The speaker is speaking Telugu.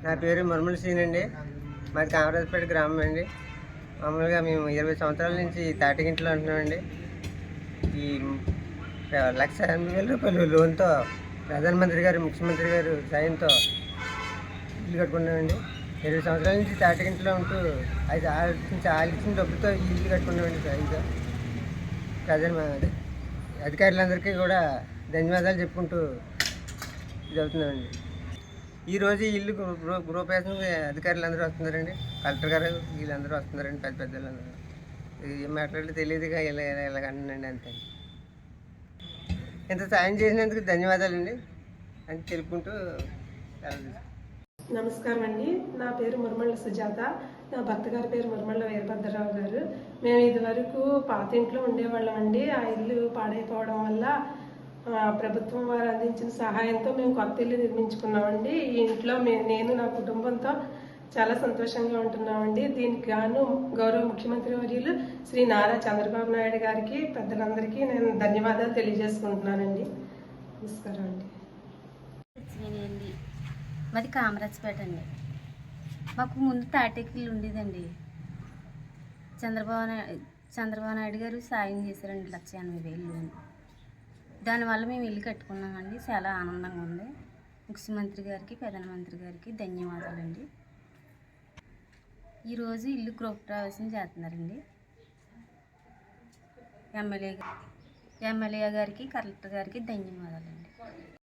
నా పేరు మర్మల సీన్ అండి. మాది కామరాజపేట గ్రామం అండి. మామూలుగా మేము 20 సంవత్సరాల నుంచి తాటిగింట్లో ఉంటున్నామండి. ఈ 1,80,000 లోన్తో ప్రధానమంత్రి గారు, ముఖ్యమంత్రి గారు సాయంతో ఇల్లు కట్టుకున్నామండి. 20 సంవత్సరాల నుంచి తాటిగింట్లో ఉంటూ అది ఆలోచించిన డబ్బుతో ఈ ఇల్లు కట్టుకున్నామండి. సాయంతో అధికారులందరికీ కూడా ధన్యవాదాలు చెప్పుకుంటూ ఇది అవుతున్నామండి. ఈరోజు ఈ ఇల్లు గృహప్రవేశం అధికారులు అందరూ వస్తున్నారండి. కలెక్టర్ గారు వీళ్ళందరూ వస్తున్నారండి. పెద్ద పెద్దలందరూ ఏం మాట్లాడలేదు తెలియదుగా ఇలాగండి అంతే. ఇంత సాయం చేసినందుకు ధన్యవాదాలండి అని తెలుపుకుంటూ నమస్కారం అండి. నా పేరు మురమళ్ళ సుజాత. నా భర్త గారి పేరు మురమళ్ళ వీరభద్రరావు గారు. మేము ఇదివరకు పాత ఇంట్లో ఉండేవాళ్ళం అండి. ఆ ఇల్లు పాడైపోవడం వల్ల ప్రభుత్వం వారు అందించిన సహాయంతో మేము కొత్త ఇల్లు నిర్మించుకున్నామండి. ఈ ఇంట్లో నేను నా కుటుంబంతో చాలా సంతోషంగా ఉంటున్నామండి. దీనికి గాను గౌరవ ముఖ్యమంత్రి వర్యులు శ్రీ నారా చంద్రబాబు నాయుడు గారికి, పెద్దలందరికీ నేను ధన్యవాదాలు తెలియజేసుకుంటున్నానండి. నమస్కారం అండి. మాది కామరాజపేట అండి. మాకు ముందు తాటెక్కిల్లు ఉండేదండి. చంద్రబాబు నాయుడు గారు సాయం చేశారండి 1,80,000. దానివల్ల మేము ఇల్లు కట్టుకున్నామండి. చాలా ఆనందంగా ఉంది. ముఖ్యమంత్రి గారికి, ప్రధానమంత్రి గారికి ధన్యవాదాలండి. ఈరోజు ఇల్లు గృహప్రవేశం చేస్తున్నారండి. ఎమ్మెల్యే గారికి, కలెక్టర్ గారికి ధన్యవాదాలండి.